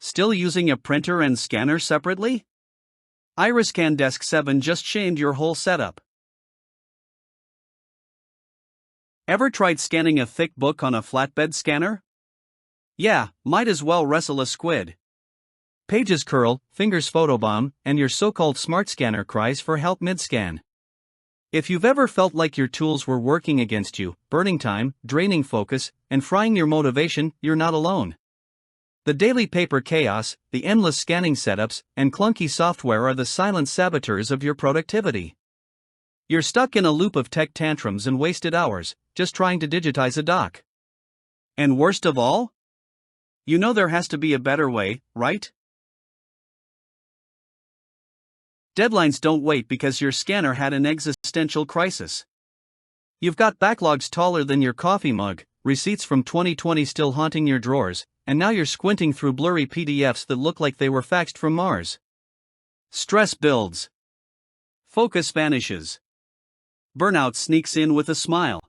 Still using a printer and scanner separately? IRIScan Desk 7 just changed your whole setup. Ever tried scanning a thick book on a flatbed scanner? Yeah, might as well wrestle a squid. Pages curl, fingers photobomb, and your so-called smart scanner cries for help mid-scan. If you've ever felt like your tools were working against you, burning time, draining focus, and frying your motivation, you're not alone. The daily paper chaos, the endless scanning setups, and clunky software are the silent saboteurs of your productivity. You're stuck in a loop of tech tantrums and wasted hours, just trying to digitize a doc. And worst of all? You know there has to be a better way, right? Deadlines don't wait because your scanner had an existential crisis. You've got backlogs taller than your coffee mug, receipts from 2020 still haunting your drawers, and now you're squinting through blurry PDFs that look like they were faxed from Mars. Stress builds. Focus vanishes. Burnout sneaks in with a smile.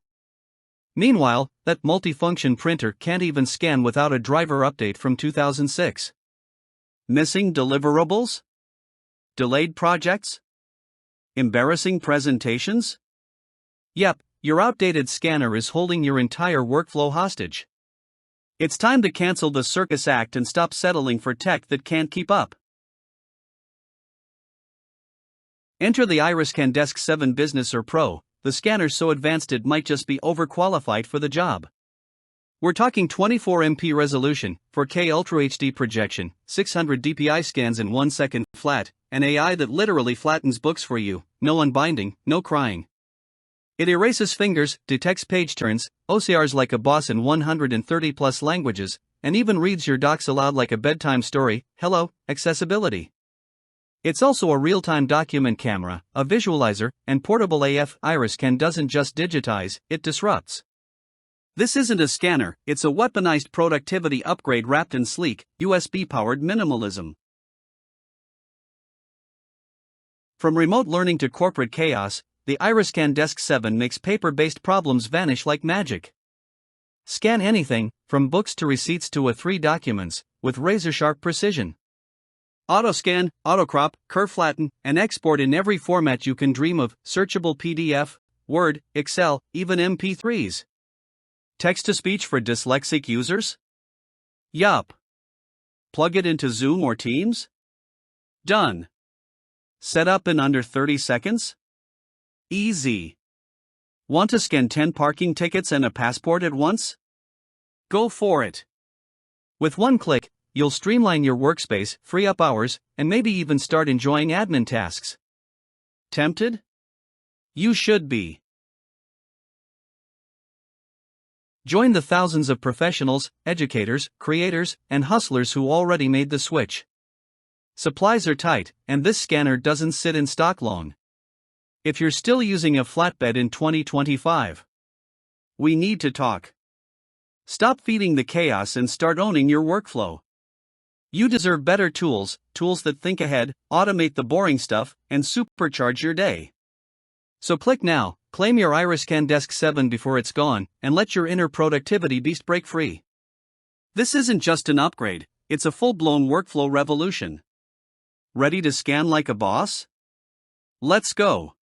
Meanwhile, that multifunction printer can't even scan without a driver update from 2006. Missing deliverables? Delayed projects? Embarrassing presentations? Yep, your outdated scanner is holding your entire workflow hostage. It's time to cancel the circus act and stop settling for tech that can't keep up. Enter the IRIScan Desk 7 Business or Pro. The scanner's so advanced it might just be overqualified for the job. We're talking 24MP resolution, 4K Ultra HD projection, 600 dpi scans in 1 second flat, an AI that literally flattens books for you, no unbinding, no crying. It erases fingers, detects page turns, OCRs like a boss in 130 plus languages, and even reads your docs aloud like a bedtime story. Hello, accessibility. It's also a real-time document camera, a visualizer, and portable AF. IRIScan doesn't just digitize, it disrupts. This isn't a scanner, it's a weaponized productivity upgrade wrapped in sleek, USB-powered minimalism. From remote learning to corporate chaos, the IRIScan Desk 7 makes paper-based problems vanish like magic. Scan anything, from books to receipts to A3 documents, with razor-sharp precision. Auto-scan, auto-crop, curve flatten, and export in every format you can dream of, searchable PDF, Word, Excel, even MP3s. Text-to-speech for dyslexic users? Yup. Plug it into Zoom or Teams? Done. Set up in under 30 seconds? Easy. Want to scan 10 parking tickets and a passport at once? Go for it. With one click, you'll streamline your workspace, free up hours, and maybe even start enjoying admin tasks. Tempted? You should be. Join the thousands of professionals, educators, creators, and hustlers who already made the switch. Supplies are tight, and this scanner doesn't sit in stock long. If you're still using a flatbed in 2025, we need to talk. Stop feeding the chaos and start owning your workflow. You deserve better tools, tools that think ahead, automate the boring stuff, and supercharge your day. So click now, claim your IRIScan Desk 7 before it's gone, and let your inner productivity beast break free. This isn't just an upgrade, it's a full-blown workflow revolution. Ready to scan like a boss? Let's go.